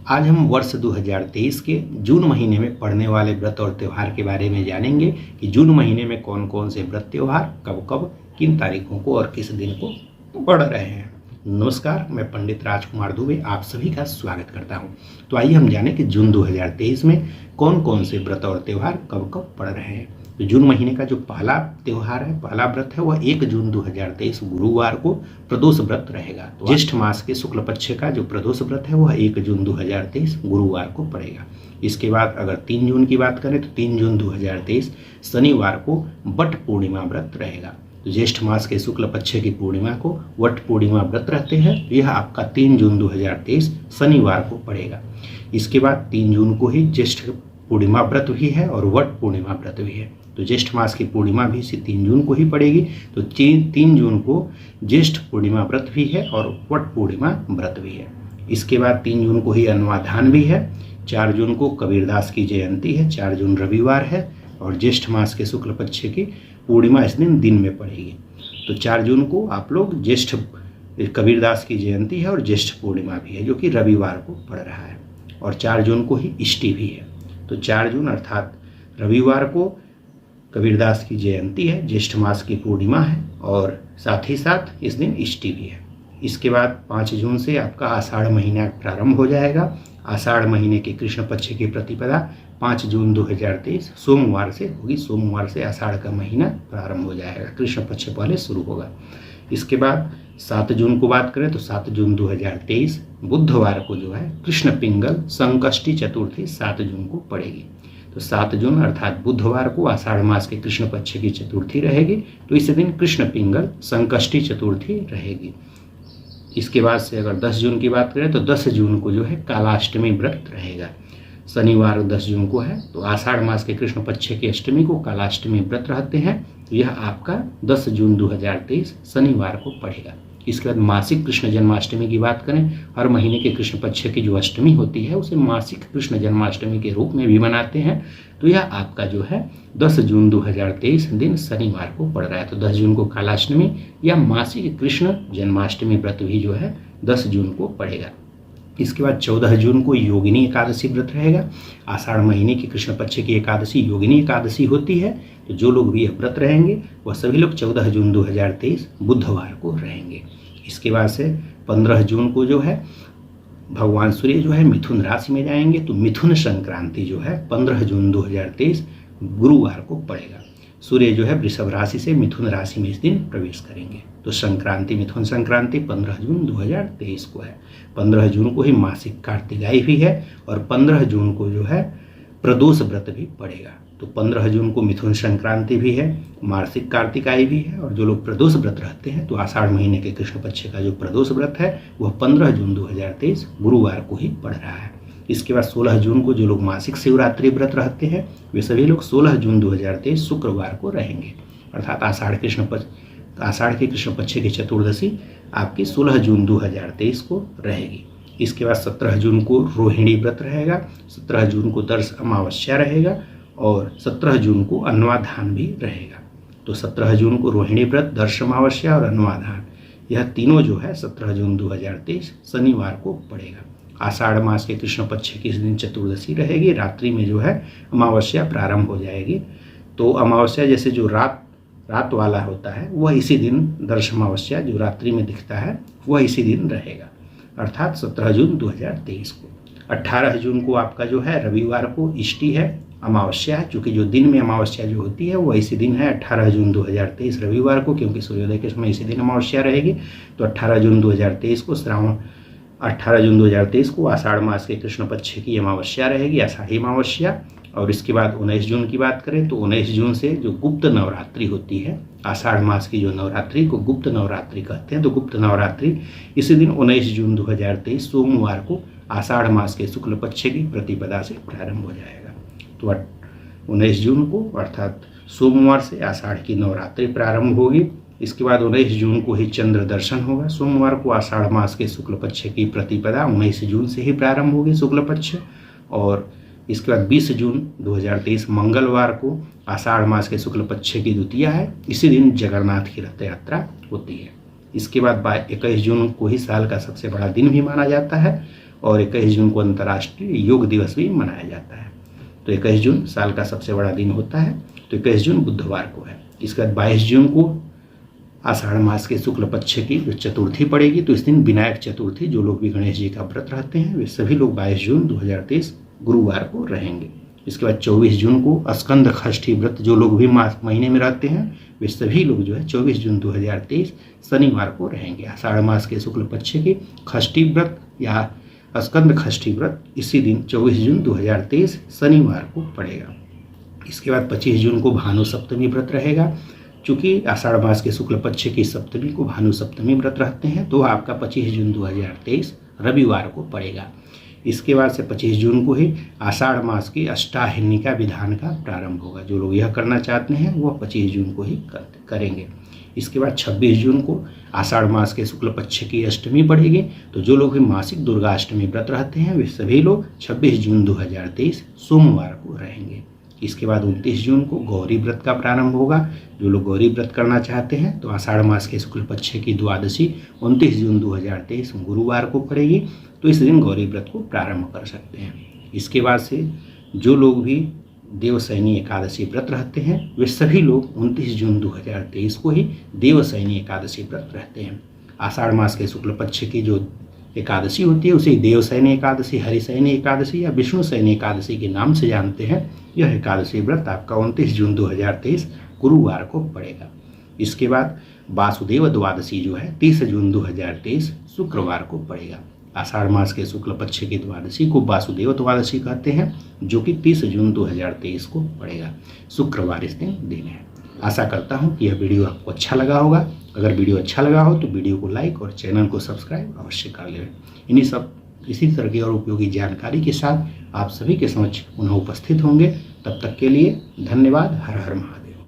आज हम वर्ष 2023 के जून महीने में पड़ने वाले व्रत और त्यौहार के बारे में जानेंगे कि जून महीने में कौन कौन से व्रत त्यौहार कब कब किन तारीखों को और किस दिन को पड़ रहे हैं। नमस्कार, मैं पंडित राजकुमार दुबे आप सभी का स्वागत करता हूं। तो आइए हम जानें कि जून 2023 में कौन कौन से व्रत और त्यौहार कब कब पड़ रहे हैं। तो जून महीने का जो पहला त्यौहार है, पहला व्रत है, वह 1 जून 2023 गुरुवार को प्रदोष व्रत रहेगा। तो ज्येष्ठ मास के शुक्ल पक्ष का जो प्रदोष व्रत है वह 1 जून 2023 गुरुवार को पड़ेगा। इसके बाद अगर 3 जून की बात करें तो 3 जून 2023 शनिवार को वट पूर्णिमा व्रत रहेगा। तो ज्येष्ठ मास के शुक्ल पक्ष की पूर्णिमा को वट पूर्णिमा व्रत रहते हैं। यह आपका 3 जून 2023 शनिवार को पड़ेगा। इसके बाद 3 जून को ही ज्येष्ठ पूर्णिमा व्रत भी है और वट पूर्णिमा व्रत भी है। तो ज्येष्ठ मास की पूर्णिमा भी इसी 3 जून को ही पड़ेगी। तो 3 जून को ज्येष्ठ पूर्णिमा व्रत भी है और वट पूर्णिमा व्रत भी है। इसके बाद 3 जून को ही अन्वाधान भी है। 4 जून को कबीरदास की जयंती है। 4 जून रविवार है और ज्येष्ठ मास के शुक्ल पक्ष की पूर्णिमा इस दिन में पड़ेगी। तो 4 जून को आप लोग ज्येष्ठ कबीरदास की जयंती है और ज्येष्ठ पूर्णिमा भी है जो कि रविवार को पड़ रहा है। और 4 जून को ही इष्टि भी है। तो 4 जून अर्थात रविवार को कबीरदास की जयंती है, ज्येष्ठ मास की पूर्णिमा है और साथ ही साथ इस दिन इष्टि भी है। इसके बाद 5 जून से आपका आषाढ़ महीना प्रारंभ हो जाएगा। आषाढ़ महीने के कृष्ण पक्ष की प्रतिपदा 5 जून 2023 सोमवार से होगी। सोमवार से आषाढ़ का महीना प्रारंभ हो जाएगा, कृष्ण पक्ष पहले शुरू होगा। इसके बाद 7 जून को बात करें तो 7 जून 2023 बुधवार को जो है कृष्ण पिंगल संकष्टी चतुर्थी 7 जून को पड़ेगी। तो 7 जून अर्थात बुधवार को आषाढ़ मास के कृष्ण पक्ष की चतुर्थी रहेगी। तो इस दिन कृष्ण पिंगल संकष्टी चतुर्थी रहेगी। इसके बाद से अगर 10 जून की बात करें तो 10 जून को जो है कालाष्टमी व्रत रहेगा। शनिवार 10 जून को है। तो आषाढ़ मास के कृष्ण पक्ष की अष्टमी को कालाष्टमी व्रत रहते हैं। यह आपका 10 जून 2023 शनिवार को पड़ेगा। इसके बाद मासिक कृष्ण जन्माष्टमी की बात करें, हर महीने के कृष्ण पक्ष की जो अष्टमी होती है उसे मासिक कृष्ण जन्माष्टमी के रूप में भी मनाते हैं। तो यह आपका जो है 10 जून 2023 दिन शनिवार को पड़ रहा है। तो 10 जून को कालाष्टमी या मासिक कृष्ण जन्माष्टमी व्रत भी जो है 10 जून को पड़ेगा। इसके बाद 14 जून को योगिनी एकादशी व्रत रहेगा। आषाढ़ महीने की कृष्ण पक्ष की एकादशी योगिनी एकादशी होती है। तो जो लोग भी यह व्रत रहेंगे वह सभी लोग 14 जून 2023 बुधवार को रहेंगे। इसके बाद से 15 जून को जो है भगवान सूर्य जो है मिथुन राशि में जाएंगे। तो मिथुन संक्रांति जो है 15 जून 2023 गुरुवार को पड़ेगा। सूर्य जो है वृषभ राशि से मिथुन राशि में इस दिन प्रवेश करेंगे। तो संक्रांति मिथुन संक्रांति 15 जून 2023 को है। 15 जून को ही मासिक कार्तिकाई भी है और 15 जून को जो है प्रदोष व्रत भी पड़ेगा। तो 15 जून को मिथुन संक्रांति भी है, मासिक कार्तिकाई भी है और जो लोग प्रदोष व्रत रहते हैं तो आषाढ़ महीने के कृष्ण पक्ष का जो प्रदोष व्रत है वह 15 जून 2023 गुरुवार को ही पड़ रहा है। इसके बाद 16 जून को जो लोग मासिक शिवरात्रि व्रत रहते हैं वे सभी लोग 16 जून 2023 शुक्रवार को रहेंगे। अर्थात आषाढ़ के कृष्ण पक्ष की चतुर्दशी आपकी 16 जून 2023 को रहेगी। इसके बाद 17 जून को रोहिणी व्रत रहेगा। 17 जून को दर्श अमावस्या रहेगा और 17 जून को अन्वाधान भी रहेगा। तो 17 जून को रोहिणी व्रत, दर्श अमावस्या और अन्वाधान यह तीनों जो है 17 जून 2023 शनिवार को पड़ेगा। आषाढ़ मास के कृष्ण पक्ष की इस दिन चतुर्दशी रहेगी। रात्रि में जो है अमावस्या प्रारंभ हो जाएगी। तो अमावस्या जैसे जो रात वाला होता है वह इसी दिन, दर्श अमावस्या जो रात्रि में दिखता है वह इसी दिन रहेगा अर्थात 17 जून 2023 को। 18 जून को आपका जो है रविवार को इष्टि है, अमावस्या है। चूँकि जो दिन में अमावस्या जो होती है वह इसी दिन है 18 जून 2023 रविवार को, क्योंकि सूर्योदय के समय इसी दिन अमावस्या रहेगी। तो 18 जून 2023 को आषाढ़ मास के कृष्ण पक्ष की अमावस्या रहेगी, आषाढ़ी अमावस्या। और इसके बाद 19 जून की बात करें तो 19 जून से जो गुप्त नवरात्रि होती है, आषाढ़ मास की जो नवरात्रि को गुप्त नवरात्रि कहते हैं, तो गुप्त नवरात्रि इसी दिन 19 जून 2023 सोमवार को आषाढ़ मास के शुक्ल पक्ष की प्रतिपदा से प्रारंभ हो जाएगा। तो 19 जून को अर्थात सोमवार से आषाढ़ की नवरात्रि प्रारंभ होगी। इसके बाद 19 जून को ही चंद्र दर्शन होगा। सोमवार को आषाढ़ मास के शुक्ल पक्ष की प्रतिपदा 19 जून से ही प्रारंभ होगी शुक्ल पक्ष। और इसके बाद 20 जून 2023 मंगलवार को आषाढ़ मास के शुक्ल पक्ष की द्वितीया है। इसी दिन जगन्नाथ की रथ यात्रा होती है। इसके बाद 21 जून को ही साल का सबसे बड़ा दिन भी माना जाता है और 21 जून को अंतर्राष्ट्रीय योग दिवस भी मनाया जाता है। तो 21 जून साल का सबसे बड़ा दिन होता है। तो 21 जून बुधवार को है। इसके बाद 22 जून को आषाढ़ मास के शुक्ल पक्ष की जो चतुर्थी पड़ेगी, तो इस दिन विनायक चतुर्थी, जो लोग भी गणेश जी का व्रत रहते हैं वे सभी लोग 22 जून 2023 गुरुवार को रहेंगे। इसके बाद 24 जून को स्कंद षष्ठी व्रत, जो लोग भी मास महीने में रहते हैं वे सभी लोग जो है 24 जून 2023 शनिवार को रहेंगे। आषाढ़ मास के शुक्ल पक्ष की षष्ठी व्रत या स्कंद षष्ठी व्रत इसी दिन 24 जून 2023 शनिवार को पड़ेगा। इसके बाद 25 जून को भानु सप्तमी व्रत रहेगा। चूँकि आषाढ़ मास के शुक्ल पक्ष की सप्तमी को भानु सप्तमी व्रत रहते हैं, तो आपका 25 जून 2023 रविवार को पड़ेगा। इसके बाद से 25 जून को ही आषाढ़ मास की अष्टाहिनिका विधान का प्रारंभ होगा। जो लोग यह करना चाहते हैं वह 25 जून को ही करेंगे। इसके बाद 26 जून को आषाढ़ मास के शुक्ल पक्ष की अष्टमी पड़ेगी। तो जो लोग भी मासिक दुर्गा अष्टमी व्रत रहते हैं वे सभी लोग 26 जून 2023 सोमवार को रहेंगे। इसके बाद 29 जून को गौरी व्रत का प्रारंभ होगा। जो लोग गौरी व्रत करना चाहते हैं तो आषाढ़ मास के शुक्ल पक्ष की द्वादशी 29 जून 2023 गुरुवार को पड़ेगी। तो इस दिन गौरी व्रत को प्रारंभ कर सकते हैं। इसके बाद से जो लोग भी देवशयनी एकादशी व्रत रहते हैं वे सभी लोग 29 जून 2023 को ही देवशयनी एकादशी व्रत रहते हैं। आषाढ़ मास के शुक्ल पक्ष की जो एकादशी होती है उसे देवशयनी एकादशी, हरिशयनी एकादशी या विष्णुशयनी एकादशी के नाम से जानते हैं। यह एकादशी व्रत आपका 29 जून 2023 गुरुवार को पड़ेगा। इसके बाद वासुदेव द्वादशी जो है 30 जून 2023 शुक्रवार को पड़ेगा। आषाढ़ मास के शुक्ल पक्ष की द्वादशी को वासुदेव द्वादशी कहते हैं, जो कि 30 जून 2023 को पड़ेगा। शुक्रवार इस दिन है। आशा करता हूँ कि यह वीडियो आपको अच्छा लगा होगा। अगर वीडियो अच्छा लगा हो तो वीडियो को लाइक और चैनल को सब्सक्राइब अवश्य कर लें। इसी तरह की और उपयोगी जानकारी के साथ आप सभी के समक्ष पुनः उपस्थित होंगे। तब तक के लिए धन्यवाद। हर हर महादेव।